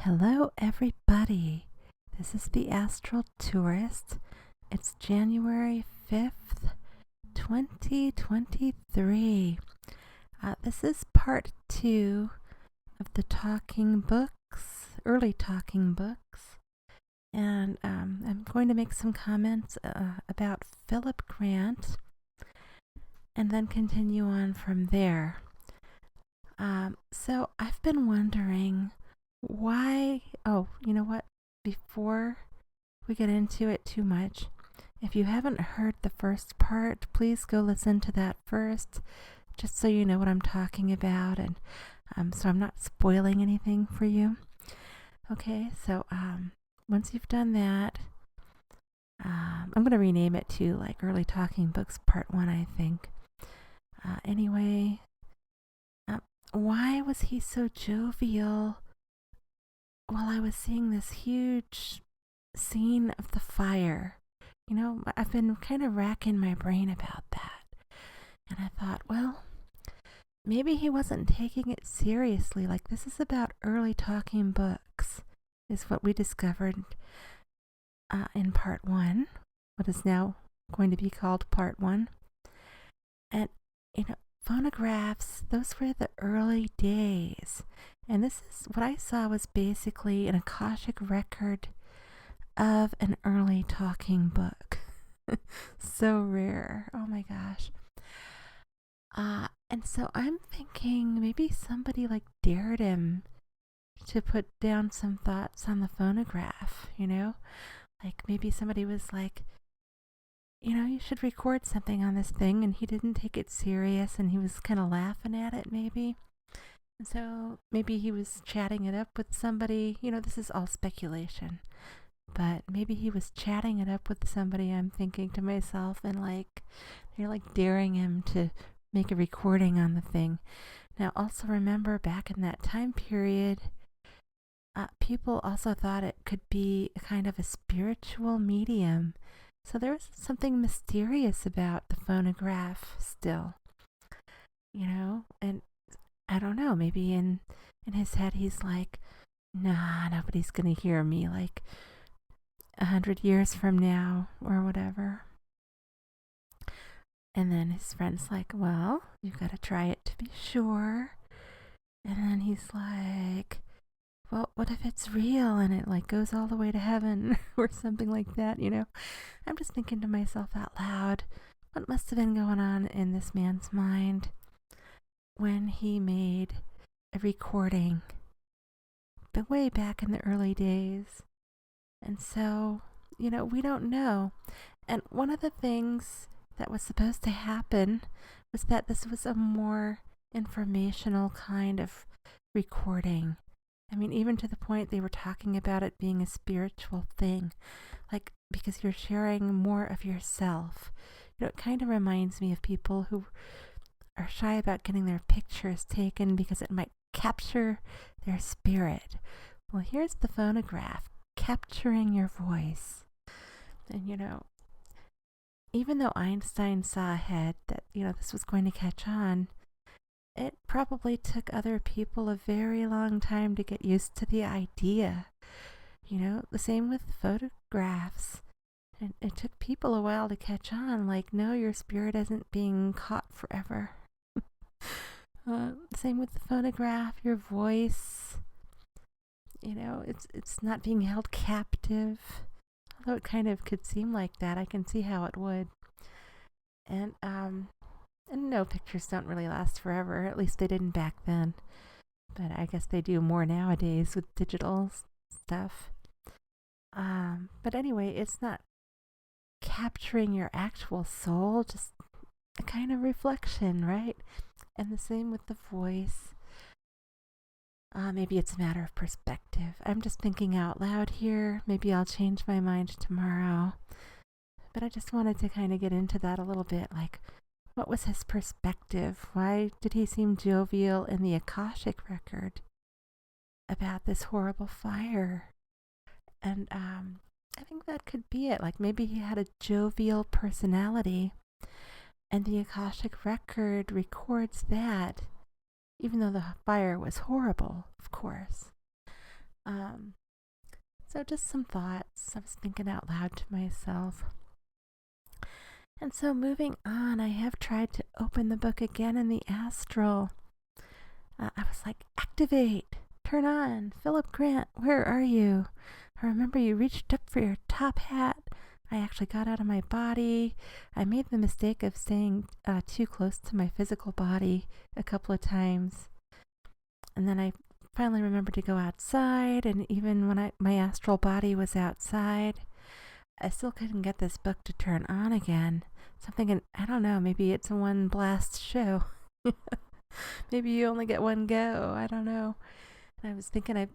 Hello, everybody. This is the Astral Tourist. It's January 5th, 2023. This is part 2 of the talking books, early talking books. And I'm going to make some comments about Phillip Grant and then continue on from there. So I've been wondering why, you know what, before we get into it too much, if you haven't heard the first part, please go listen to that first, just so you know what I'm talking about, and so I'm not spoiling anything for you. Okay, so once you've done that, I'm going to rename it to like Early Talking Books Part 1, I think. Anyway, why was he so jovial while I was seeing this huge scene of the fire? You know, I've been kind of racking my brain about that. And I thought, well, maybe he wasn't taking it seriously. Like, this is about early talking books, is what we discovered in part 1, what is now going to be called part 1. And, you know, phonographs, those were the early days. And this is what I saw was basically an Akashic record of an early talking book. So rare. Oh my gosh. And so I'm thinking maybe somebody like dared him to put down some thoughts on the phonograph, you know? Like maybe somebody was like, you know, you should record something on this thing, and he didn't take it serious and he was kind of laughing at it maybe. And so maybe he was chatting it up with somebody. You know, this is all speculation. But maybe he was chatting it up with somebody, I'm thinking to myself, and like they're like daring him to make a recording on the thing. Now also remember, back in that time period, people also thought it could be a kind of a spiritual medium. So there was something mysterious about the phonograph still, you know, and I don't know, maybe in his head he's like, nah, nobody's gonna hear me like 100 years from now or whatever. And then his friend's like, well, you've got to try it to be sure. And then he's like, well, what if it's real and it like goes all the way to heaven or something like that, you know? I'm just thinking to myself out loud, what must have been going on in this man's mind when he made a recording way back in the early days. And so, you know, we don't know. And one of the things that was supposed to happen was that this was a more informational kind of recording. I mean, even to the point they were talking about it being a spiritual thing, like because you're sharing more of yourself. You know, it kind of reminds me of people who are shy about getting their pictures taken because it might capture their spirit. Well, here's the phonograph capturing your voice. And, you know, even though Einstein saw ahead that, you know, this was going to catch on, it probably took other people a very long time to get used to the idea. You know, the same with photographs. And it took people a while to catch on, like, no, your spirit isn't being caught forever. Same with the phonograph, your voice. You know, it's not being held captive. Although it kind of could seem like that, I can see how it would. And no, pictures don't really last forever. At least they didn't back then. But I guess they do more nowadays with digital stuff. But anyway, it's not capturing your actual soul, just a kind of reflection, right? And the same with the voice. Maybe it's a matter of perspective. I'm just thinking out loud here. Maybe I'll change my mind tomorrow. But I just wanted to kind of get into that a little bit. Like, what was his perspective? Why did he seem jovial in the Akashic record about this horrible fire? And I think that could be it. Like, maybe he had a jovial personality, and the Akashic record records that, even though the fire was horrible, of course. Um, so just some thoughts. I was thinking out loud to myself. And so moving on, I have tried to open the book again in the Astral. I was like, activate, turn on, Phillip Grant, where are you? I remember you reached up for your top hat. I actually got out of my body. I made the mistake of staying too close to my physical body a couple of times. And then I finally remembered to go outside, and even when my astral body was outside, I still couldn't get this book to turn on again. So I'm thinking, I don't know, maybe it's a one blast show. Maybe you only get one go. I don't know. And I was thinking I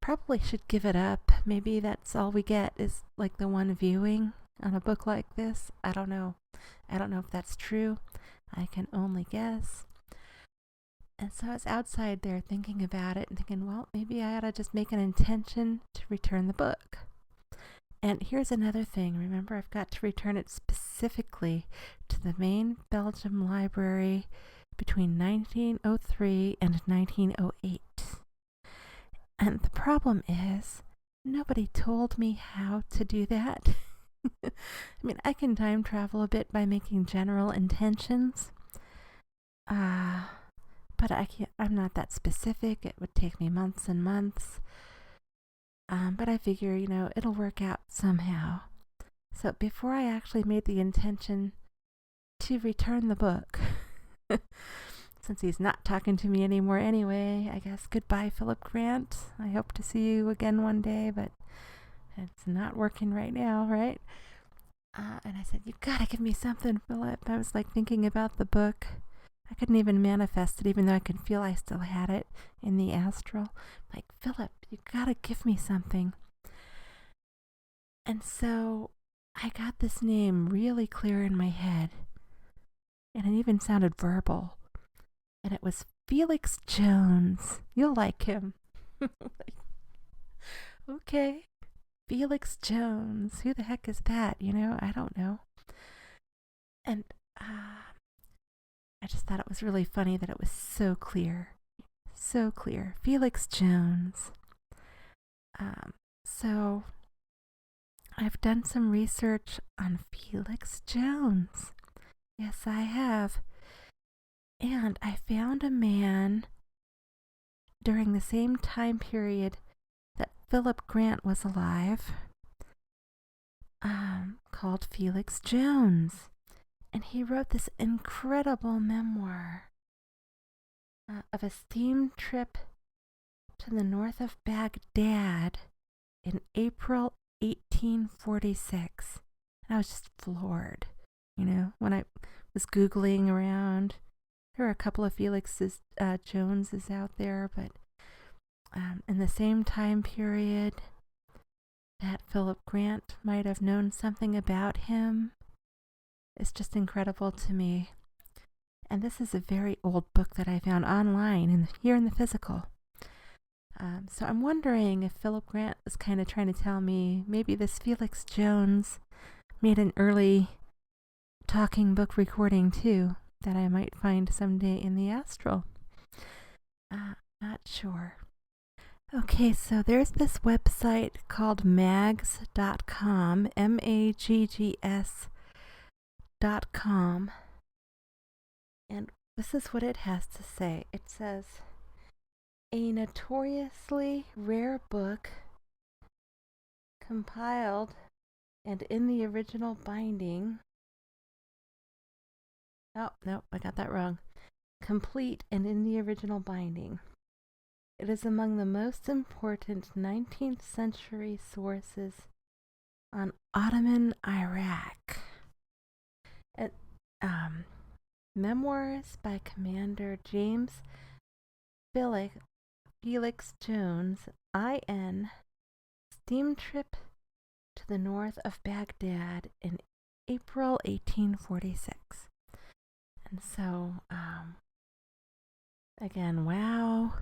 probably should give it up. Maybe that's all we get is like the one viewing on a book like this. I don't know. I don't know if that's true. I can only guess. And so I was outside there thinking about it and thinking, well, maybe I ought to just make an intention to return the book. And here's another thing. Remember, I've got to return it specifically to the main Belgium library between 1903 and 1908. And the problem is, nobody told me how to do that. I mean, I can time travel a bit by making general intentions. But I'm not that specific. It would take me months and months. But I figure, it'll work out somehow. So before I actually made the intention to return the book, since he's not talking to me anymore anyway, I guess goodbye, Phillip Grant. I hope to see you again one day, but it's not working right now, right? And I said, you gotta give me something, Phillip. I was like thinking about the book. I couldn't even manifest it, even though I could feel I still had it in the astral. Like, Phillip, you gotta give me something. And so I got this name really clear in my head. And it even sounded verbal. And it was Felix Jones. You'll like him. Okay. Felix Jones. Who the heck is that? I don't know. And I just thought it was really funny that it was so clear. So clear. Felix Jones. So I've done some research on Felix Jones. Yes, I have. And I found a man during the same time period that Phillip Grant was alive, called Felix Jones. And he wrote this incredible memoir of a steam trip to the north of Baghdad in April 1846. And I was just floored, when I was Googling around. There are a couple of Felix's Joneses out there, but in the same time period that Phillip Grant might have known something about him. It's just incredible to me. And this is a very old book that I found online here in the physical. So I'm wondering if Phillip Grant is kind of trying to tell me maybe this Felix Jones made an early talking book recording too that I might find someday in the astral. Not sure. Okay, so there's this website called mags.com, maggs.com, and this is what it has to say. It says, a notoriously rare book compiled and in the original binding. Oh, no, I got that wrong. Complete and in the original binding. It is among the most important 19th century sources on Ottoman Iraq. Memoirs by Commander James Felix Jones, I.N., steam trip to the north of Baghdad in April 1846. And so, again, wow.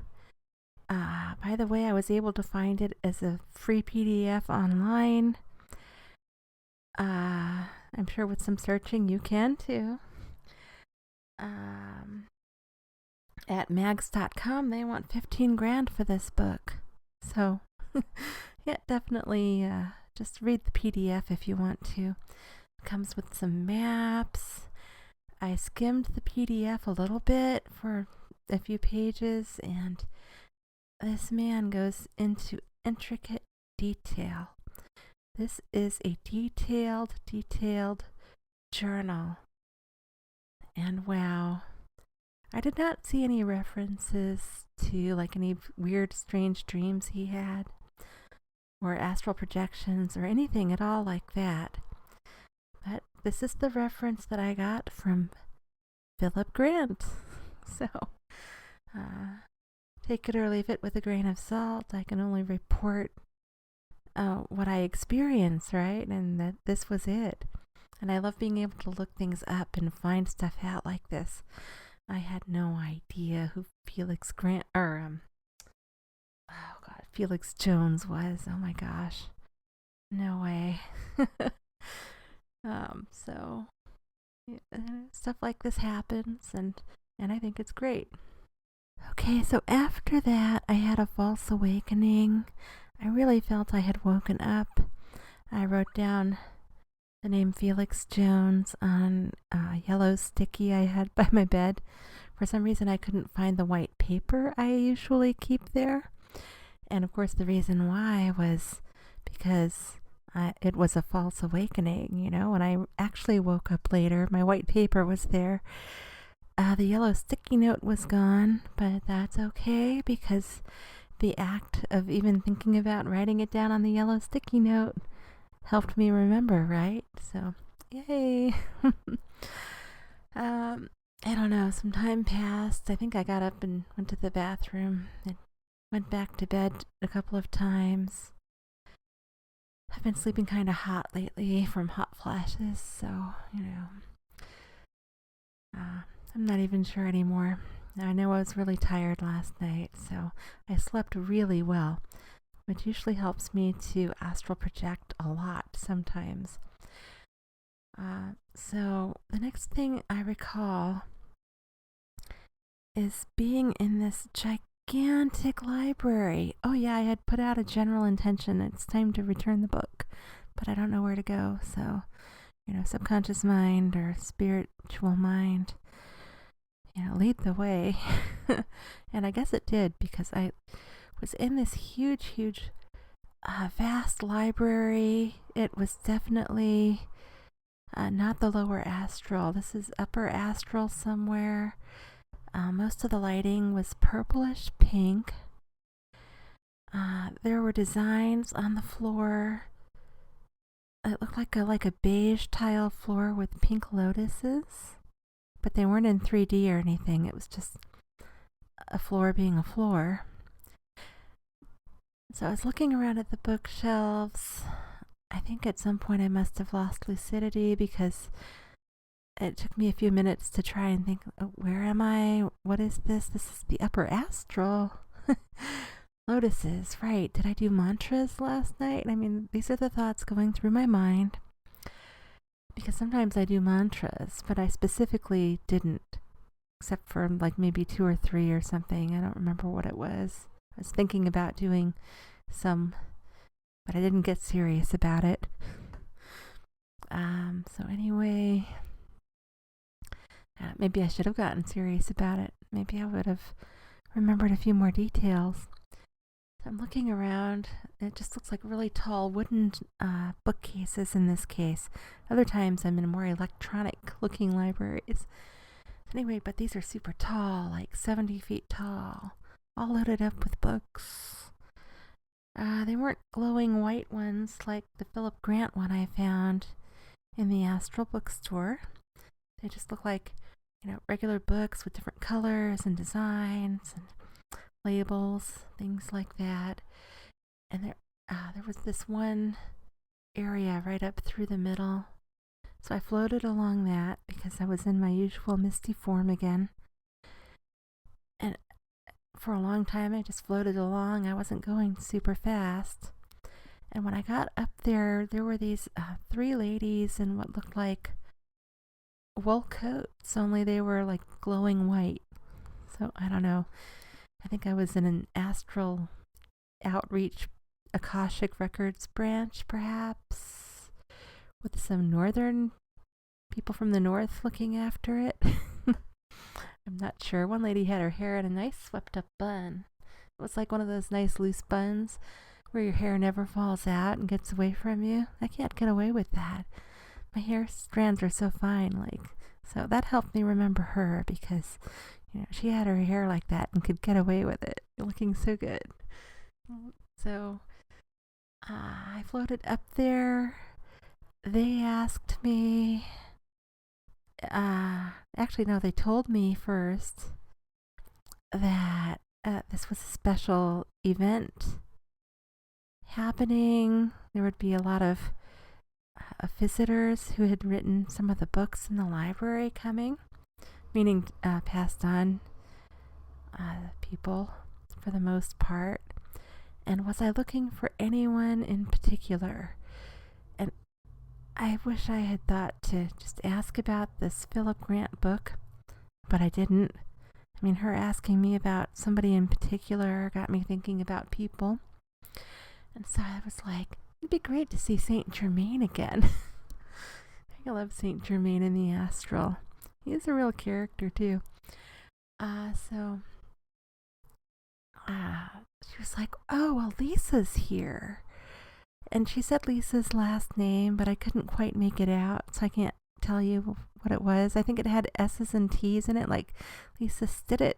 By the way, I was able to find it as a free PDF online. I'm sure with some searching you can too. At mags.com, they want $15,000 for this book. So Yeah, definitely just read the PDF if you want to. It comes with some maps. I skimmed the PDF a little bit for a few pages, and this man goes into intricate detail. This is a detailed journal. And wow, I did not see any references to like any weird, strange dreams he had, or astral projections, or anything at all like that. But this is the reference that I got from Phillip Grant. So, take it or leave it with a grain of salt. I can only report what I experience, right? And that this was it. And I love being able to look things up and find stuff out like this. I had no idea who Felix Grant Felix Jones was. Oh my gosh, no way. So yeah, stuff like this happens, and I think it's great. Okay, so after that, I had a false awakening. I really felt I had woken up. I wrote down the name Felix Jones on a yellow sticky I had by my bed. For some reason, I couldn't find the white paper I usually keep there. And of course, the reason why was because it was a false awakening, you know. When I actually woke up later, my white paper was there. The yellow sticky note was gone, but that's okay because the act of even thinking about writing it down on the yellow sticky note helped me remember, right? So, yay. I don't know, some time passed. I think I got up and went to the bathroom and went back to bed a couple of times. I've been sleeping kind of hot lately from hot flashes, so, you know, I'm not even sure anymore. I know I was really tired last night, so I slept really well, which usually helps me to astral project a lot sometimes. So the next thing I recall is being in this gigantic library. Oh yeah, I had put out a general intention. It's time to return the book, but I don't know where to go. So, you know, subconscious mind or spiritual mind, you know, lead the way. And I guess it did because I was in this huge, vast library. It was definitely not the lower astral. This is upper astral somewhere. Most of the lighting was purplish pink. There were designs on the floor. It looked like a beige tile floor with pink lotuses, but they weren't in 3D or anything. It was just a floor being a floor. So I was looking around at the bookshelves. I think at some point I must have lost lucidity because it took me a few minutes to try and think, oh, where am I? What is this? This is the upper astral. Lotuses, right. Did I do mantras last night? I mean, these are the thoughts going through my mind. Because sometimes I do mantras, but I specifically didn't. Except for like maybe 2 or 3 or something. I don't remember what it was. I was thinking about doing some, but I didn't get serious about it. So anyway, maybe I should have gotten serious about it. Maybe I would have remembered a few more details. So I'm looking around. It just looks like really tall wooden bookcases in this case. Other times I'm in more electronic looking libraries. Anyway, but these are super tall, like 70 feet tall, all loaded up with books. They weren't glowing white ones like the Phillip Grant one I found in the Astral bookstore. They just look like, you know, regular books with different colors and designs and labels, things like that. And there was this one area right up through the middle. So I floated along that because I was in my usual misty form again. And for a long time I just floated along. I wasn't going super fast. And when I got up there, there were these 3 ladies in what looked like wool coats, only they were like glowing white. So I don't know. I think I was in an astral outreach Akashic Records branch, perhaps, with some northern people from the north looking after it. I'm not sure. One lady had her hair in a nice swept up bun. It was like one of those nice loose buns where your hair never falls out and gets away from you. I can't get away with that. My hair strands are so fine, so that helped me remember her because, she had her hair like that and could get away with it, looking so good. So, I floated up there. They asked me, actually, no, they told me first that this was a special event happening. There would be a lot of visitors who had written some of the books in the library coming, meaning passed on people for the most part. And was I looking for anyone in particular? And I wish I had thought to just ask about this Phillip Grant book, but I didn't. I mean, her asking me about somebody in particular got me thinking about people. And so I was like, it'd be great to see Saint Germain again. I love Saint Germain in the Astral. He's a real character too. She was like, oh, well, Lisa's here. And she said Lisa's last name, but I couldn't quite make it out, so I can't tell you what it was. I think it had S's and T's in it, like Lisa stuttered,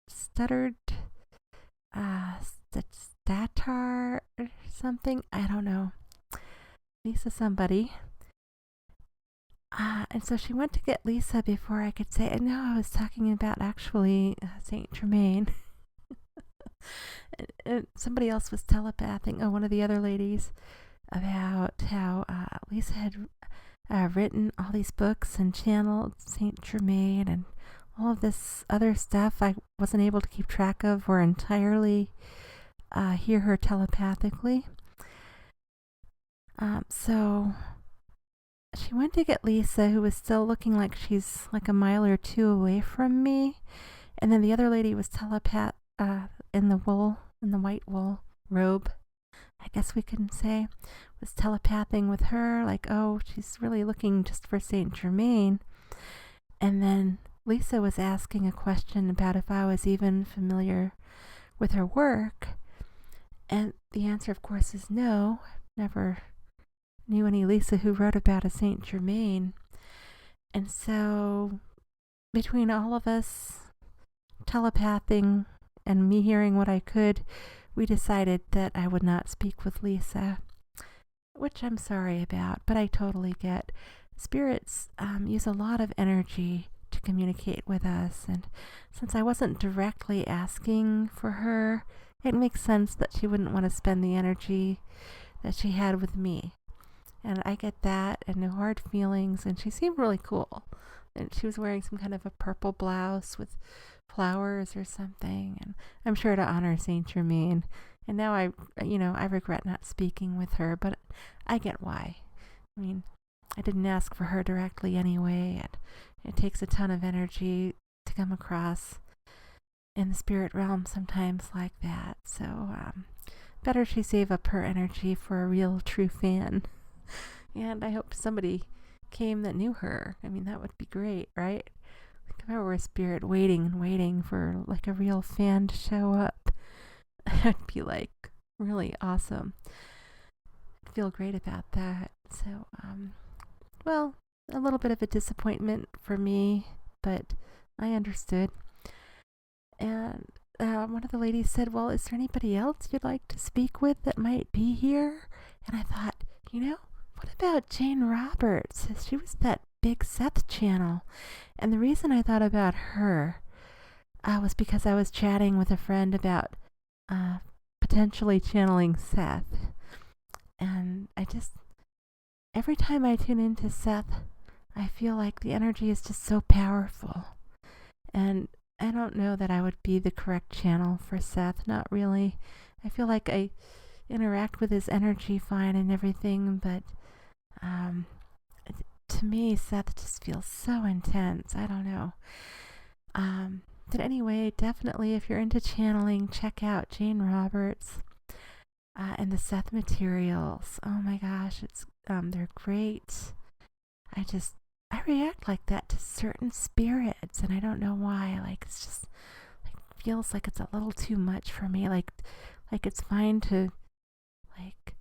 Statar or something. I don't know. Lisa somebody. And so she went to get Lisa before I could say, no, I was talking about actually Saint Germain. And somebody else was telepathing, one of the other ladies, about how Lisa had written all these books and channeled Saint Germain and all of this other stuff I wasn't able to keep track of or entirely hear her telepathically. So she went to get Lisa, who was still looking like she's like a mile or two away from me. And then the other lady was in the white wool robe, I guess we can say, was telepathing with her, like, oh, she's really looking just for Saint Germain. And then Lisa was asking a question about if I was even familiar with her work. And the answer, of course, is no. Never knew any Lisa who wrote about a Saint Germain. And so between all of us telepathing and me hearing what I could, we decided that I would not speak with Lisa, which I'm sorry about, but I totally get. Spirits use a lot of energy to communicate with us, and since I wasn't directly asking for her, it makes sense that she wouldn't want to spend the energy that she had with me. And I get that, and no hard feelings, and she seemed really cool. And she was wearing some kind of a purple blouse with flowers or something, and I'm sure to honor Saint Germain. And now I regret not speaking with her, but I get why. I mean, I didn't ask for her directly anyway, and it takes a ton of energy to come across in the spirit realm sometimes like that. So better she save up her energy for a real true fan. And I hope somebody came that knew her. I mean, that would be great, right? Like if I were a spirit waiting for like a real fan to show up, I'd be like really awesome. I'd feel great about that. So, well, a little bit of a disappointment for me, but I understood. And one of the ladies said, well, is there anybody else you'd like to speak with that might be here? And I thought, what about Jane Roberts? She was that big Seth channel. And the reason I thought about her was because I was chatting with a friend about potentially channeling Seth. And every time I tune into Seth, I feel like the energy is just so powerful. And I don't know that I would be the correct channel for Seth, not really. I feel like I interact with his energy fine and everything, but to me, Seth just feels so intense. I don't know. But anyway, definitely if you're into channeling, check out Jane Roberts. And the Seth materials. Oh my gosh, they're great. I react like that to certain spirits, and I don't know why. Like it's just like feels like it's a little too much for me. Like it's fine to like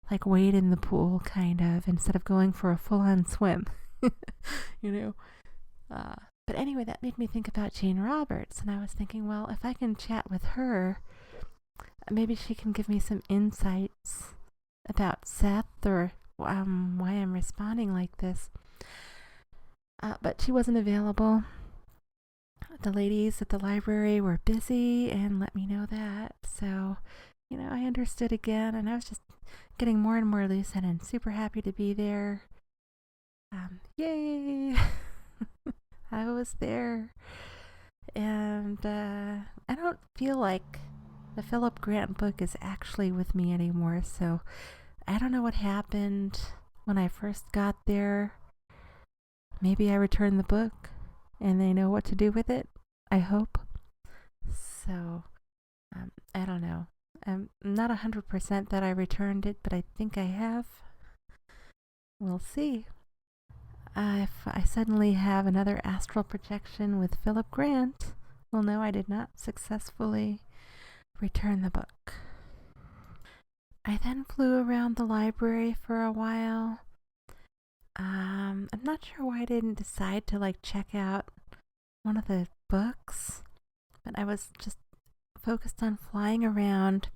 like wade in the pool kind of instead of going for a full-on swim. you know. But anyway, that made me think about Jane Roberts, and I was thinking, well, if I can chat with her, maybe she can give me some insights about Seth or why I'm responding like this. But she wasn't available. The ladies at the library were busy and let me know that. So, I understood again, and I was just getting more and more lucid and super happy to be there. Yay! I was there. And I don't feel like the Phillip Grant book is actually with me anymore, so I don't know what happened when I first got there. Maybe I returned the book and they know what to do with it. I hope. So, I don't know. I'm not 100% that I returned it, but I think I have. We'll see. If I suddenly have another astral projection with Phillip Grant, well, no, I did not successfully return the book. I then flew around the library for a while. I'm not sure why I didn't decide to check out one of the books, but I was just focused on flying around,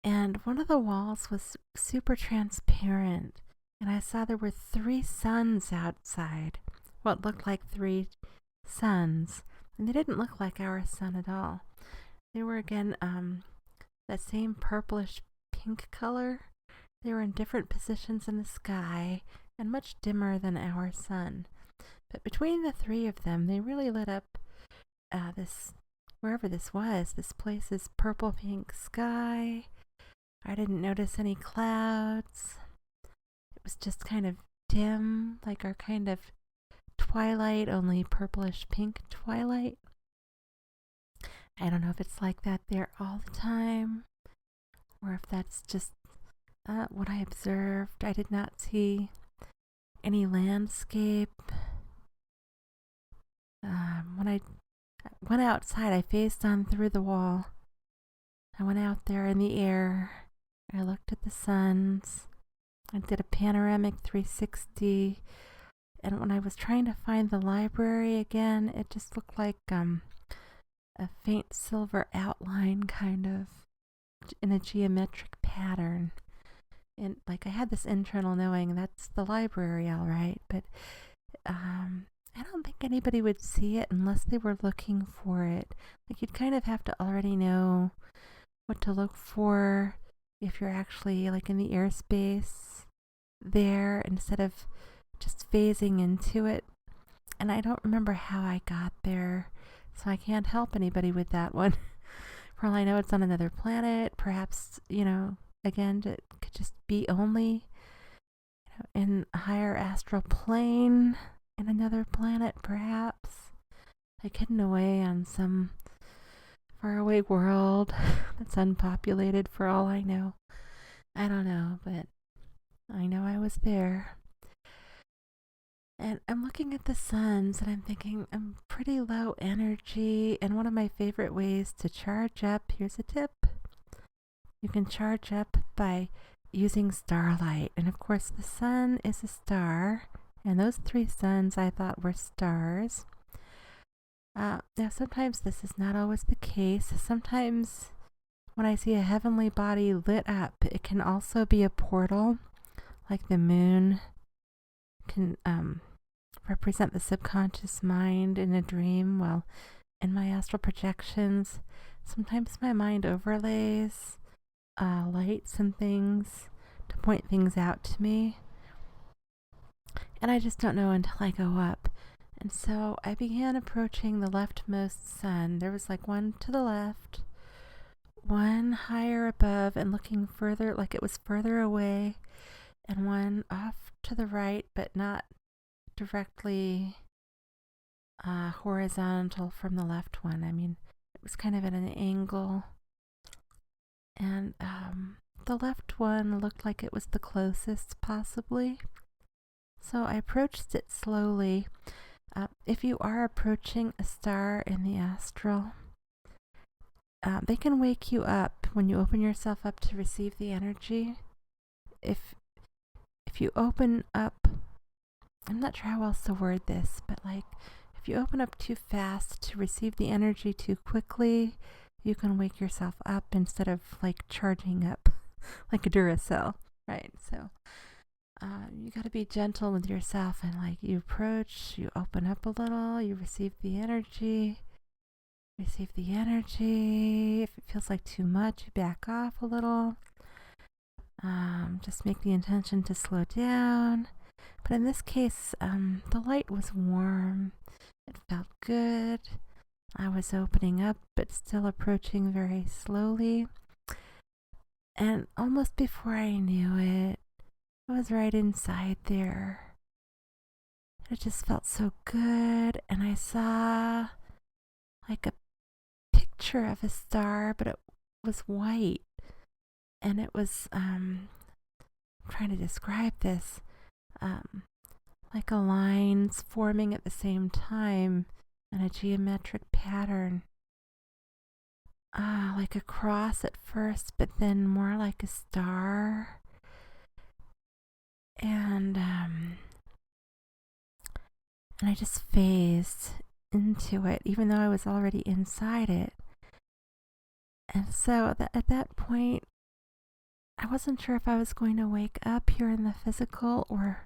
and one of the walls was super transparent, and I saw there were 3 suns outside. What looked like 3 suns, and they didn't look like our sun at all. They were again that same purplish pink color. They were in different positions in the sky and much dimmer than our sun. But between the 3 of them, they really lit up wherever this was. This place's purple pink sky. I didn't notice any clouds. It was just kind of dim, like our kind of twilight, only purplish pink twilight. I don't know if it's like that there all the time, or if that's just what I observed. I did not see any landscape. When I went outside, I faced on through the wall. I went out there in the air. I looked at the suns. I did a panoramic 360. And when I was trying to find the library again, it just looked like a faint silver outline, kind of in a geometric pattern. And I had this internal knowing that's the library, all right, but I don't think anybody would see it unless they were looking for it. You'd kind of have to already know what to look for if you're actually in the airspace there instead of just phasing into it. And I don't remember how I got there, so I can't help anybody with that one. For all I know, it's on another planet. Perhaps, again, it could just be only in a higher astral plane in another planet, perhaps. Hidden away on some faraway world that's unpopulated for all I know. I don't know, but I know I was there. And I'm looking at the suns and I'm thinking I'm pretty low energy, and one of my favorite ways to charge up, here's a tip. You can charge up by using starlight. And of course the sun is a star, and those 3 suns I thought were stars. Now sometimes this is not always the case. Sometimes when I see a heavenly body lit up, it can also be a portal, like the moon can represent the subconscious mind in a dream. Well, in my astral projections, sometimes my mind overlays lights and things to point things out to me, and I just don't know until I go up. And so I began approaching the leftmost sun. There was one to the left, one higher above and looking further, like it was further away, and one off to the right, but not directly horizontal from the left one. I mean, it was kind of at an angle. And the left one looked like it was the closest, possibly. So I approached it slowly. If you are approaching a star in the astral, they can wake you up when you open yourself up to receive the energy. If you open up, I'm not sure how else to word this, but like if you open up too fast to receive the energy too quickly, you can wake yourself up instead of like charging up like a Duracell, right? So you got to be gentle with yourself, and like you approach, you open up a little, you receive the energy. If it feels like too much, you back off a little. Just make the intention to slow down. But in this case, the light was warm. It felt good. I was opening up, but still approaching very slowly. And almost before I knew it, I was right inside there. It just felt so good. And I saw like a picture of a star, but it was white. And it was, I'm trying to describe this, like a lines forming at the same time in a geometric pattern. Like a cross at first, but then more like a star. And I just phased into it, even though I was already inside it. And so at that point, I wasn't sure if I was going to wake up here in the physical or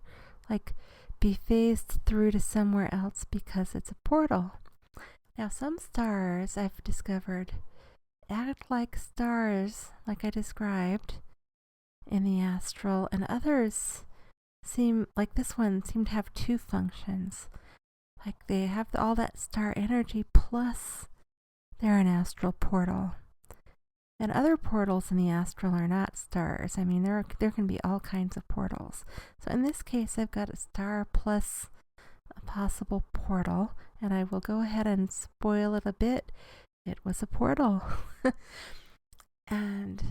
like be phased through to somewhere else because it's a portal. Now, some stars I've discovered act like stars, like I described in the astral, and others seem like this one seemed to have two functions. Like they have all that star energy plus they're an astral portal. And other portals in the astral are not stars. I mean, there can be all kinds of portals. So in this case, I've got a star plus a possible portal, and I will go ahead and spoil it a bit. It was a portal. And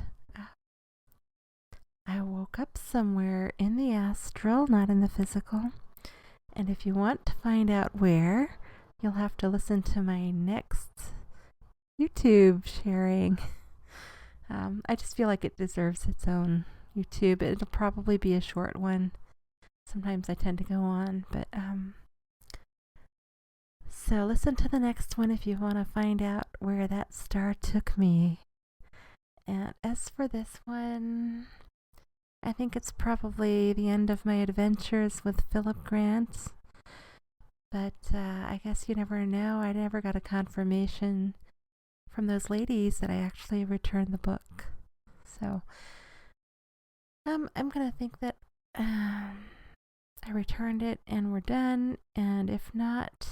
I woke up somewhere in the astral, not in the physical. And if you want to find out where, you'll have to listen to my next YouTube sharing. I just feel like it deserves its own YouTube. It'll probably be a short one. Sometimes I tend to go on, but so listen to the next one if you want to find out where that star took me. And as for this one, I think it's probably the end of my adventures with Phillip Grant. But I guess you never know. I never got a confirmation from those ladies that I actually returned the book. So I'm going to think that I returned it and we're done. And if not,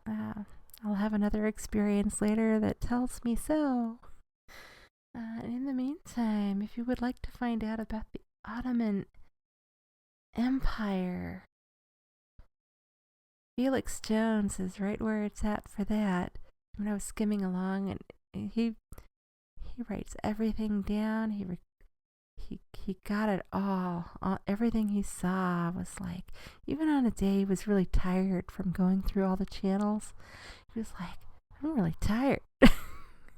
I'll have another experience later that tells me so. In the meantime, if you would like to find out about the Ottoman Empire, Felix Jones is right where it's at for that. When I was skimming along, and he writes everything down. He got it all. Everything he saw was like, even on a day he was really tired from going through all the channels, he was like, I'm really tired.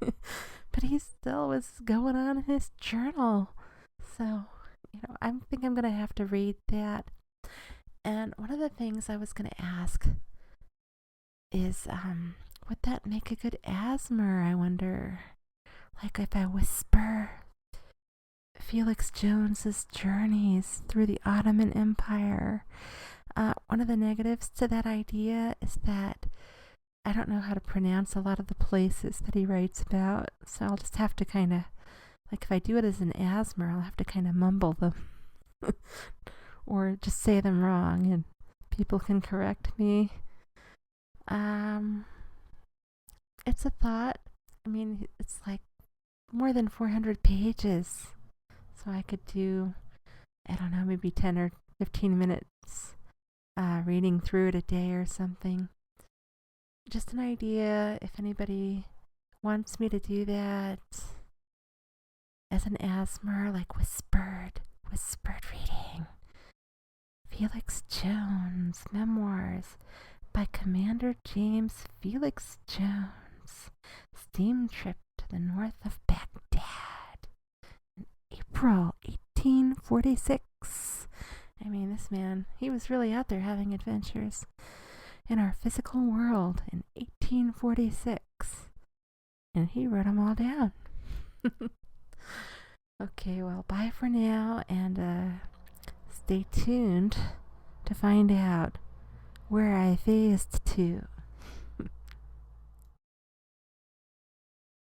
But he still was going on in his journal. So, I think I'm going to have to read that. And one of the things I was going to ask is, would that make a good asthma, I wonder? Like if I whisper Felix Jones's journeys through the Ottoman Empire. One of the negatives to that idea is that I don't know how to pronounce a lot of the places that he writes about, so I'll just have to kind of, like if I do it as an asthma, I'll have to kind of mumble them or just say them wrong and people can correct me. It's a thought. I mean, it's like more than 400 pages. So I could do, I don't know, maybe 10 or 15 minutes reading through it a day or something. Just an idea if anybody wants me to do that. as an ASMR, like whispered reading. Felix Jones, Memoirs by Commander James Felix Jones. Steam trip to the north of Baghdad in April 1846. I mean, this man, he was really out there having adventures in our physical world in 1846. And he wrote them all down. Okay, well, bye for now, and stay tuned to find out where I phased to.